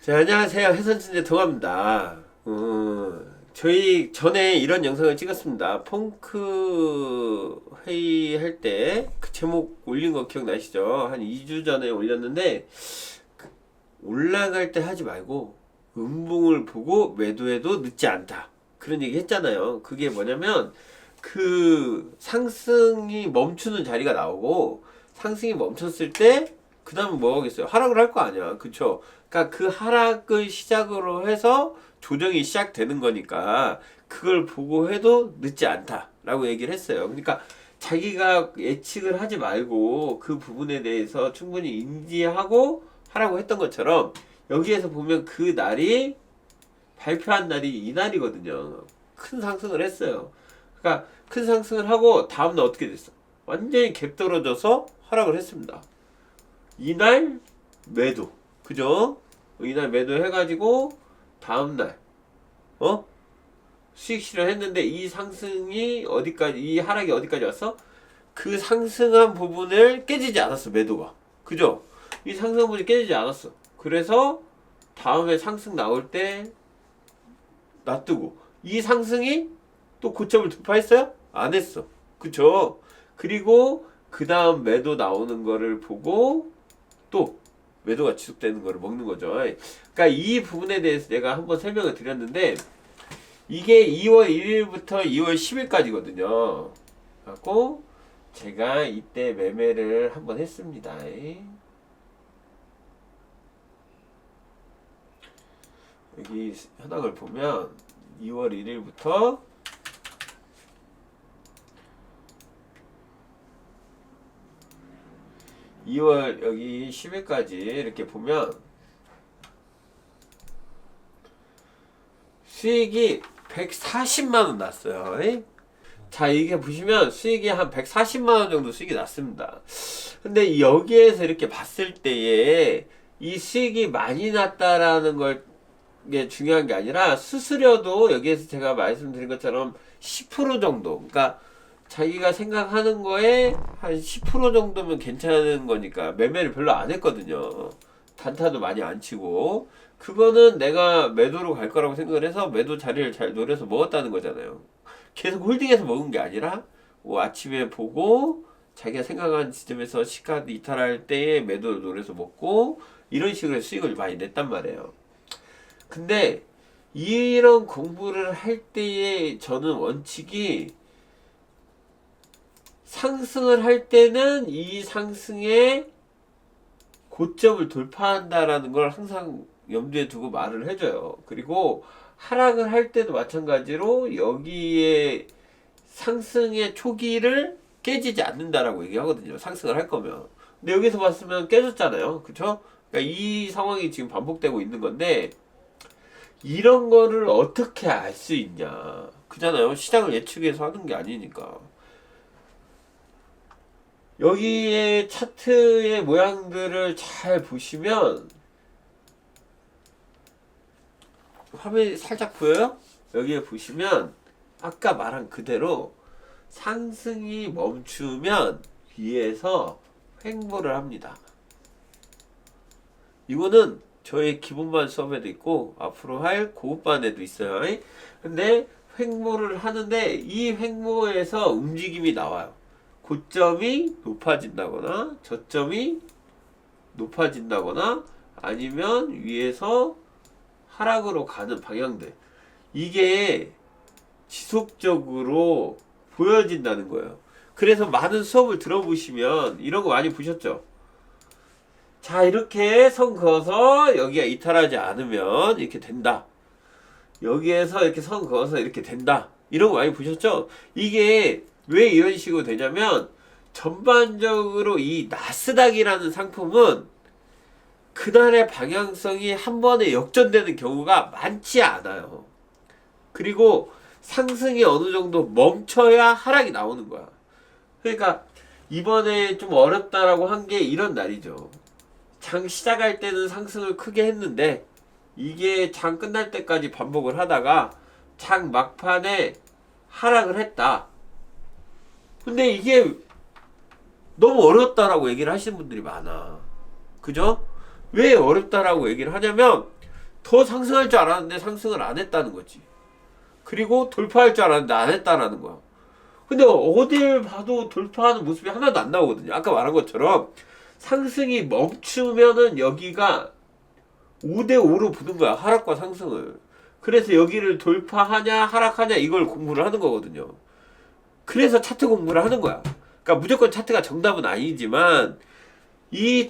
자, 안녕하세요. 해선천재 동아입니다. 저희 전에 이런 영상을 찍었습니다. 펑크 회의 할 때 그 제목 올린 거 기억나시죠? 한 2주 전에 올렸는데, 올라갈 때 하지 말고 음봉을 보고 매도해도 늦지 않다. 그런 얘기 했잖아요. 그게 뭐냐면, 그 상승이 멈추는 자리가 나오고, 상승이 멈췄을 때, 그 다음에 뭐 하겠어요? 하락을 할 거 아니야. 그쵸? 그러니까 그 하락을 시작으로 해서 조정이 시작되는 거니까 그걸 보고 해도 늦지 않다라고 얘기를 했어요. 그러니까 자기가 예측을 하지 말고 그 부분에 대해서 충분히 인지하고 하라고 했던 것처럼 여기에서 보면 그 날이 발표한 날이 이날이거든요. 큰 상승을 했어요. 그러니까 큰 상승을 하고 다음날 어떻게 됐어? 완전히 갭 떨어져서 하락을 했습니다. 이날 매도. 그죠? 이날 매도 해가지고 다음날 수익 실현했는데 이 상승이 어디까지, 이 하락이 어디까지 왔어? 그 상승한 부분을 깨지지 않았어. 매도가. 그죠? 이 상승한 부분이 깨지지 않았어. 그래서 다음에 상승 나올 때 놔두고 이 상승이 또 고점을 돌파했어요? 안 했어. 그쵸? 그리고 그 다음 매도 나오는 거를 보고 또 매도가 지속되는 거를 먹는 거죠. 그러니까 이 부분에 대해서 내가 한번 설명을 드렸는데 이게 2월 1일부터 2월 10일까지거든요. 갖고 제가 이때 매매를 한번 했습니다. 여기 현황을 보면 2월 1일부터 2월 여기 10일까지 이렇게 보면 수익이 140만원 났어요. 자, 이게 보시면 수익이 한 140만원 정도 수익이 났습니다. 근데 여기에서 이렇게 봤을 때에 이 수익이 많이 났다라는 걸 게 중요한 게 아니라 수수료도 여기에서 제가 말씀드린 것처럼 10% 정도, 그러니까 자기가 생각하는 거에 한 10% 정도면 괜찮은 거니까 매매를 별로 안 했거든요. 단타도 많이 안 치고 그거는 내가 매도로 갈 거라고 생각을 해서 매도 자리를 잘 노려서 먹었다는 거잖아요. 계속 홀딩해서 먹은 게 아니라 뭐 아침에 보고 자기가 생각한 지점에서 시가 이탈할 때에 매도를 노려서 먹고 이런 식으로 수익을 많이 냈단 말이에요. 근데 이런 공부를 할 때에 저는 원칙이 상승을 할 때는 이 상승의 고점을 돌파한다라는 걸 항상 염두에 두고 말을 해줘요. 그리고 하락을 할 때도 마찬가지로 여기에 상승의 초기를 깨지지 않는다라고 얘기하거든요. 상승을 할 거면. 근데 여기서 봤으면 깨졌잖아요. 그쵸? 그러니까 이 상황이 지금 반복되고 있는 건데 이런 거를 어떻게 알 수 있냐. 그잖아요. 시장을 예측해서 하는 게 아니니까. 여기에 차트의 모양들을 잘 보시면 화면이 살짝 보여요? 여기에 보시면 아까 말한 그대로 상승이 멈추면 위에서 횡보를 합니다. 이거는 저의 기본반 수업에도 있고 앞으로 할 고급반에도 있어요. 근데 횡보를 하는데 이 횡보에서 움직임이 나와요. 고점이 높아진다거나 저점이 높아진다거나 아니면 위에서 하락으로 가는 방향들, 이게 지속적으로 보여진다는 거예요. 그래서 많은 수업을 들어보시면 이런 거 많이 보셨죠? 자, 이렇게 선 그어서 여기가 이탈하지 않으면 이렇게 된다. 여기에서 이렇게 선 그어서 이렇게 된다. 이런 거 많이 보셨죠? 이게 왜 이런 식으로 되냐면 전반적으로 이 나스닥이라는 상품은 그날의 방향성이 한 번에 역전되는 경우가 많지 않아요. 그리고 상승이 어느 정도 멈춰야 하락이 나오는 거야. 그러니까 이번에 좀 어렵다라고 한 게 이런 날이죠. 장 시작할 때는 상승을 크게 했는데 이게 장 끝날 때까지 반복을 하다가 장 막판에 하락을 했다. 근데 이게 너무 어렵다라고 얘기를 하시는 분들이 많아. 그죠? 왜 어렵다라고 얘기를 하냐면 더 상승할 줄 알았는데 상승을 안 했다는 거지. 그리고 돌파할 줄 알았는데 안 했다라는 거야. 근데 어딜 봐도 돌파하는 모습이 하나도 안 나오거든요. 아까 말한 것처럼 상승이 멈추면은 여기가 5대5로 붙는 거야. 하락과 상승을. 그래서 여기를 돌파하냐 하락하냐 이걸 공부를 하는 거거든요. 그래서 차트 공부를 하는 거야. 그러니까 무조건 차트가 정답은 아니지만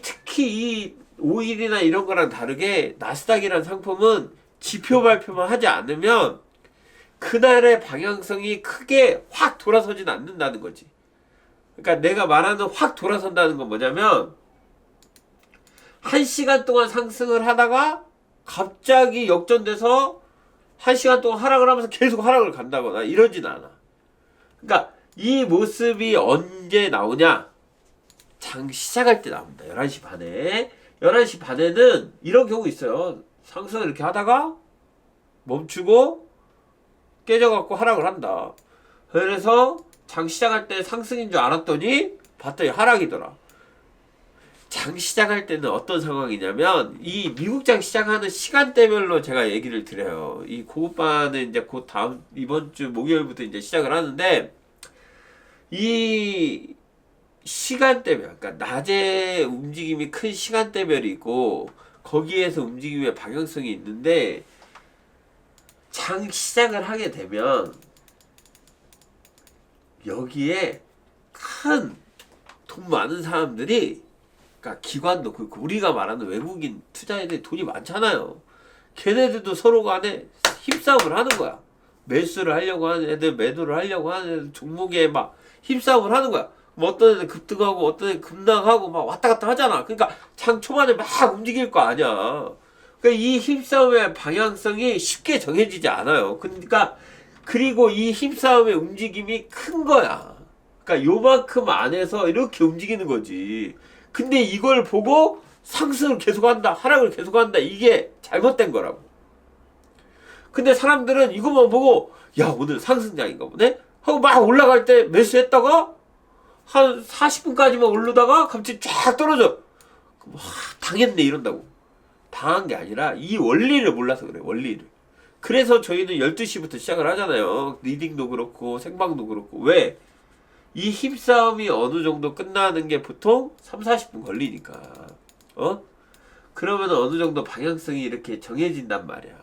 특히 이 오일이나 이런 거랑 다르게 나스닥이라는 상품은 지표 발표만 하지 않으면 그날의 방향성이 크게 확 돌아서진 않는다는 거지. 그러니까 내가 말하는 확 돌아선다는 건 뭐냐면 1시간 동안 상승을 하다가 갑자기 역전돼서 1시간 동안 하락을 하면서 계속 하락을 간다거나 이러진 않아. 그러니까 이 모습이 언제 나오냐? 장 시작할 때 나옵니다. 11시 반에. 11시 반에는 이런 경우 있어요. 상승을 이렇게 하다가 멈추고 깨져갖고 하락을 한다. 그래서 장 시작할 때 상승인 줄 알았더니 봤더니 하락이더라. 장 시작할 때는 어떤 상황이냐면 이 미국장 시작하는 시간대별로 제가 얘기를 드려요. 이 고급반은 이제 곧 다음 이번 주 목요일부터 이제 시작을 하는데 이 시간대별, 그러니까 낮에 움직임이 큰 시간대별이 있고 거기에서 움직임의 방향성이 있는데 장 시작을 하게 되면 여기에 큰 돈 많은 사람들이, 그러니까 기관도 그렇고 우리가 말하는 외국인 투자자들이 돈이 많잖아요. 걔네들도 서로 간에 힘싸움을 하는 거야. 매수를 하려고 하는 애들, 매도를 하려고 하는 애들, 종목에 막 힘싸움을 하는 거야. 뭐 어떤 애들 급등하고 어떤 애들 급락하고 막 왔다 갔다 하잖아. 그러니까 장 초반에 막 움직일 거 아니야. 그러니까 이 힘싸움의 방향성이 쉽게 정해지지 않아요. 그러니까 그리고 이 힘싸움의 움직임이 큰 거야. 그러니까 요만큼 안에서 이렇게 움직이는 거지. 근데 이걸 보고 상승을 계속한다, 하락을 계속한다, 이게 잘못된 거라고. 근데 사람들은 이것만 보고 야 오늘 상승장인가 보네? 하고 막 올라갈 때 매수했다가 한 40분까지만 오르다가 갑자기 쫙 떨어져. 당했네 이런다고. 당한 게 아니라 이 원리를 몰라서 그래. 원리를. 그래서 저희는 12시부터 시작을 하잖아요. 리딩도 그렇고 생방도 그렇고. 왜? 이 힘싸움이 어느 정도 끝나는 게 보통 3, 40분 걸리니까. 그러면 어느 정도 방향성이 이렇게 정해진단 말이야.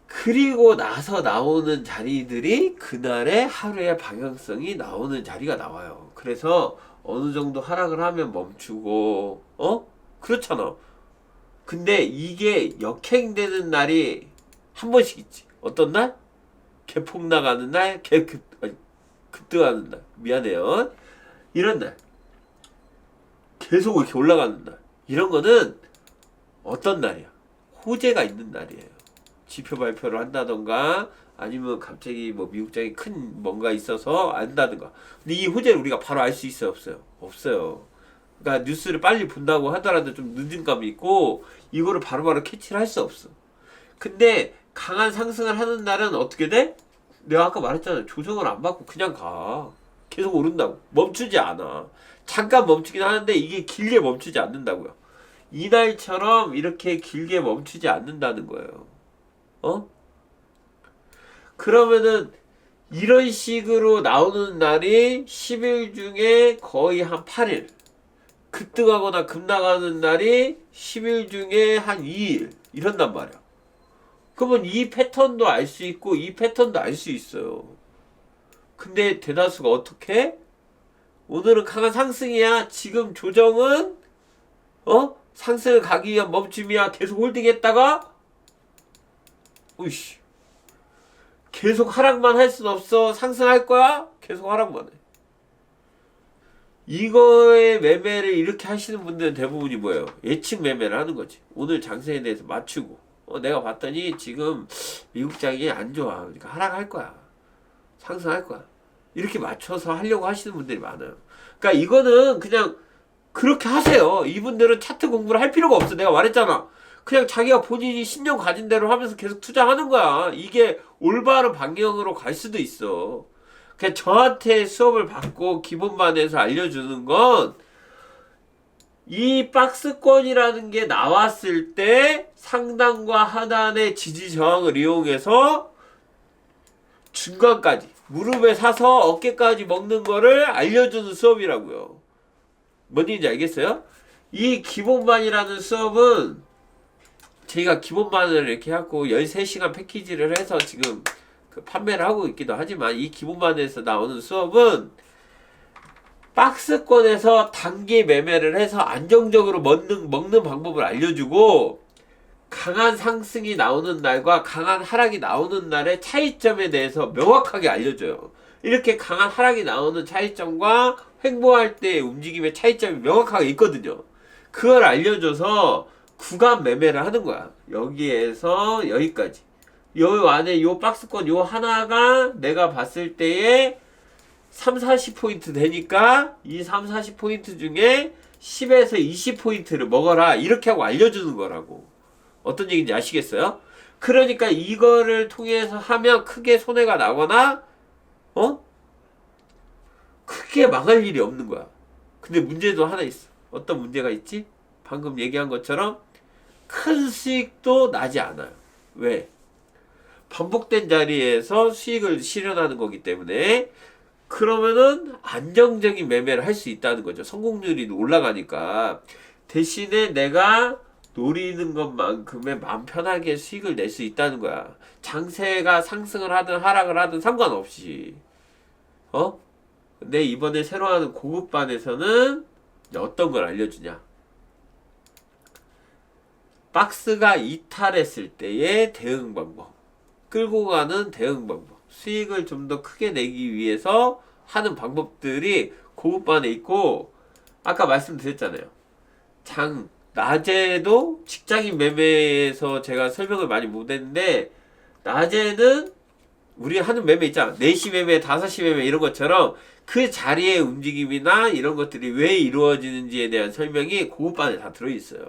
그리고 나서 나오는 자리들이 그날의 하루의 방향성이 나오는 자리가 나와요. 그래서 어느 정도 하락을 하면 멈추고, 그렇잖아. 근데 이게 역행되는 날이 한 번씩 있지. 어떤 날? 개폭 나가는 날, 급등하는 날. 미안해요. 이런 날. 계속 이렇게 올라가는 날. 이런 거는 어떤 날이야? 호재가 있는 날이에요. 지표 발표를 한다던가 아니면 갑자기 뭐 미국장이 큰 뭔가 있어서 안다든가. 근데 이 호재를 우리가 바로 알 수 있어요? 없어요? 없어요. 그러니까 뉴스를 빨리 본다고 하더라도 좀 늦은 감이 있고 이거를 바로바로 캐치를 할 수 없어. 근데 강한 상승을 하는 날은 어떻게 돼? 내가 아까 말했잖아. 조정을 안 받고 그냥 가. 계속 오른다고. 멈추지 않아. 잠깐 멈추긴 하는데 이게 길게 멈추지 않는다고요. 이날처럼 이렇게 길게 멈추지 않는다는 거예요. 그러면은 이런 식으로 나오는 날이 10일 중에 거의 한 8일. 급등하거나 급락하는 날이 10일 중에 한 2일. 이런단 말이야. 그러면 이 패턴도 알 수 있고 이 패턴도 알 수 있어요. 근데 대다수가 어떻게? 오늘은 강한 상승이야. 지금 조정은 상승을 가기 위한 멈춤이야. 계속 홀딩했다가 으이씨 계속 하락만 할 순 없어. 상승할 거야? 계속 하락만 해. 이거의 매매를 이렇게 하시는 분들은 대부분이 뭐예요? 예측 매매를 하는 거지. 오늘 장세에 대해서 맞추고 내가 봤더니 지금 미국장이 안 좋아. 그러니까 하락할 거야. 상승할 거야. 이렇게 맞춰서 하려고 하시는 분들이 많아요. 그러니까 이거는 그냥 그렇게 하세요. 이분들은 차트 공부를 할 필요가 없어. 내가 말했잖아. 그냥 자기가 본인이 신념 가진 대로 하면서 계속 투자하는 거야. 이게 올바른 방향으로 갈 수도 있어. 그냥 저한테 수업을 받고 기본반에서 알려주는 건 이 박스권이라는 게 나왔을 때 상단과 하단의 지지 저항을 이용해서 중간까지 무릎에 사서 어깨까지 먹는 거를 알려주는 수업이라고요. 뭔 얘기인지 알겠어요? 이 기본반이라는 수업은 저희가 기본반을 이렇게 하고 13시간 패키지를 해서 지금 그 판매를 하고 있기도 하지만, 이 기본반에서 나오는 수업은 박스권에서 단기 매매를 해서 안정적으로 먹는 방법을 알려주고, 강한 상승이 나오는 날과 강한 하락이 나오는 날의 차이점에 대해서 명확하게 알려줘요. 이렇게 강한 하락이 나오는 차이점과 횡보할 때의 움직임의 차이점이 명확하게 있거든요. 그걸 알려줘서 구간 매매를 하는 거야. 여기에서 여기까지. 요 안에 요 박스권 요 하나가 내가 봤을 때에 3, 40포인트 되니까 이 3, 40포인트 중에 10에서 20포인트를 먹어라. 이렇게 하고 알려주는 거라고. 어떤 얘기인지 아시겠어요? 그러니까 이거를 통해서 하면 크게 손해가 나거나 크게 망할 일이 없는 거야. 근데 문제도 하나 있어. 어떤 문제가 있지? 방금 얘기한 것처럼 큰 수익도 나지 않아요. 왜? 반복된 자리에서 수익을 실현하는 거기 때문에. 그러면은 안정적인 매매를 할 수 있다는 거죠. 성공률이 올라가니까. 대신에 내가 노리는 것만큼의 마음 편하게 수익을 낼 수 있다는 거야. 장세가 상승을 하든 하락을 하든 상관없이. 근데 이번에 새로 하는 고급반에서는 어떤 걸 알려주냐? 박스가 이탈했을 때의 대응 방법, 끌고 가는 대응 방법, 수익을 좀 더 크게 내기 위해서 하는 방법들이 고급반에 있고, 아까 말씀드렸잖아요. 낮에도 직장인 매매에서 제가 설명을 많이 못했는데, 낮에는 우리 하는 매매 있잖아. 4시 매매, 5시 매매 이런 것처럼 그 자리의 움직임이나 이런 것들이 왜 이루어지는지에 대한 설명이 고급반에 다 들어있어요.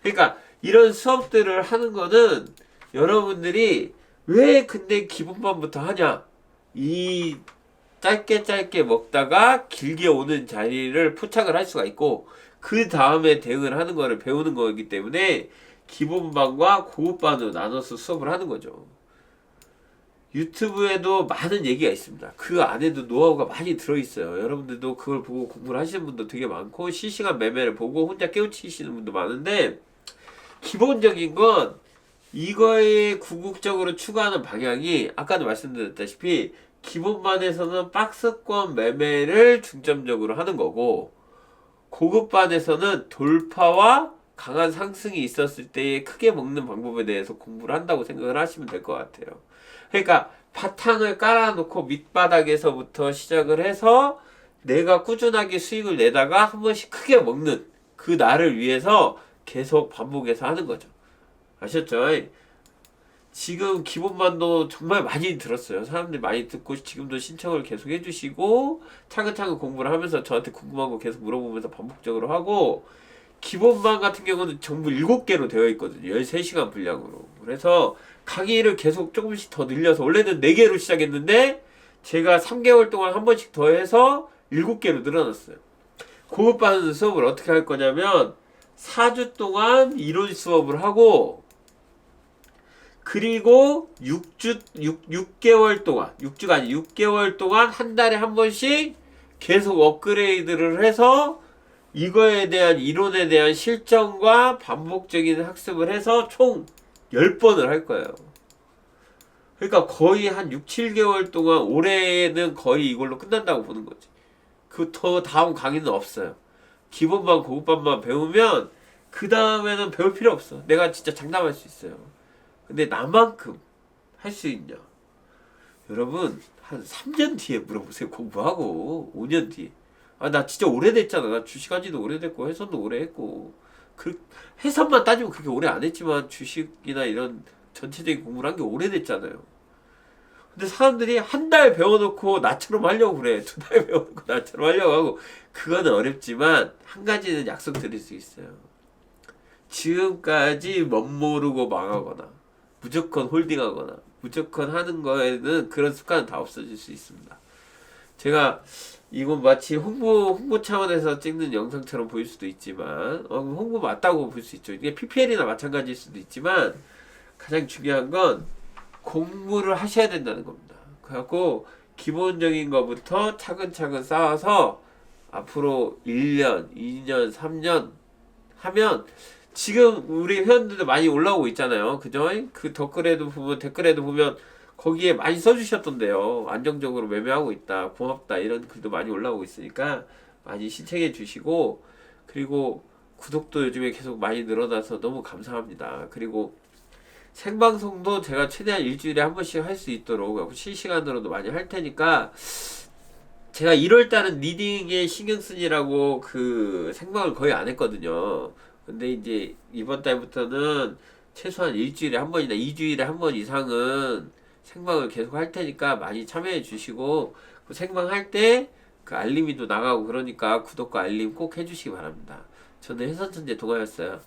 그러니까 이런 수업들을 하는 거는 여러분들이 왜 근데 기본반부터 하냐? 이 짧게 먹다가 길게 오는 자리를 포착을 할 수가 있고, 그 다음에 대응을 하는 거를 배우는 거기 때문에 기본반과 고급반으로 나눠서 수업을 하는 거죠. 유튜브에도 많은 얘기가 있습니다. 그 안에도 노하우가 많이 들어있어요. 여러분들도 그걸 보고 공부를 하시는 분도 되게 많고, 실시간 매매를 보고 혼자 깨우치시는 분도 많은데, 기본적인 건 이거에 궁극적으로 추구하는 방향이 아까도 말씀드렸다시피 기본반에서는 박스권 매매를 중점적으로 하는 거고, 고급반에서는 돌파와 강한 상승이 있었을 때에 크게 먹는 방법에 대해서 공부를 한다고 생각을 하시면 될 것 같아요. 그러니까 바탕을 깔아놓고 밑바닥에서부터 시작을 해서 내가 꾸준하게 수익을 내다가 한 번씩 크게 먹는 그 날을 위해서 계속 반복해서 하는 거죠. 아셨죠? 지금 기본반도 정말 많이 들었어요. 사람들이 많이 듣고 지금도 신청을 계속 해주시고 차근차근 공부를 하면서 저한테 궁금한 거 계속 물어보면서 반복적으로 하고, 기본반 같은 경우는 전부 7개로 되어 있거든요. 13시간 분량으로. 그래서 강의를 계속 조금씩 더 늘려서 원래는 4개로 시작했는데 제가 3개월 동안 한 번씩 더 해서 7개로 늘어났어요. 고급반 수업을 어떻게 할 거냐면 4주 동안 이론 수업을 하고, 그리고 6개월 동안, 6주가 아니 6개월 동안 한 달에 한 번씩 계속 업그레이드를 해서 이거에 대한 이론에 대한 실전과 반복적인 학습을 해서 총 10번을 할 거예요. 그러니까 거의 한 6, 7개월 동안, 올해는 거의 이걸로 끝난다고 보는 거지. 그 더 다음 강의는 없어요. 기본반, 고급반만 배우면 그 다음에는 배울 필요 없어. 내가 진짜 장담할 수 있어요. 근데 나만큼 할 수 있냐? 여러분 한 3년 뒤에 물어보세요. 공부하고 5년 뒤에. 나 진짜 오래됐잖아. 나 주식한 지도 오래됐고 회선도 오래 했고, 회선만 따지면 그렇게 오래 안 했지만 주식이나 이런 전체적인 공부를 한 게 오래됐잖아요. 근데 사람들이 한 달 배워놓고 나처럼 하려고 그래. 2달 배워놓고 나처럼 하려고 하고, 그거는 어렵지만 한 가지는 약속드릴 수 있어요. 지금까지 멋모르고 망하거나 무조건 홀딩하거나 무조건 하는 거에는 그런 습관은 다 없어질 수 있습니다. 제가 이건 마치 홍보 차원에서 찍는 영상처럼 보일 수도 있지만, 홍보 맞다고 볼 수 있죠. 이게 PPL이나 마찬가지일 수도 있지만, 가장 중요한 건 공부를 하셔야 된다는 겁니다. 그래갖고, 기본적인 것부터 차근차근 쌓아서, 앞으로 1년, 2년, 3년 하면, 지금 우리 회원들도 많이 올라오고 있잖아요. 그죠? 그 댓글에도 보면, 거기에 많이 써주셨던데요. 안정적으로 매매하고 있다, 고맙다, 이런 글도 많이 올라오고 있으니까 많이 시청해 주시고, 그리고 구독도 요즘에 계속 많이 늘어나서 너무 감사합니다. 그리고 생방송도 제가 최대한 일주일에 한 번씩 할 수 있도록 실시간으로도 많이 할 테니까, 제가 1월달은 리딩에 신경 쓰느라고 그 생방을 거의 안 했거든요. 근데 이제 이번 달부터는 최소한 일주일에 한 번이나 2주일에 한 번 이상은 생방을 계속 할 테니까 많이 참여해 주시고, 그 생방 할 때 그 알림이도 나가고 그러니까 구독과 알림 꼭 해주시기 바랍니다. 저는 해선천재 동아였어요.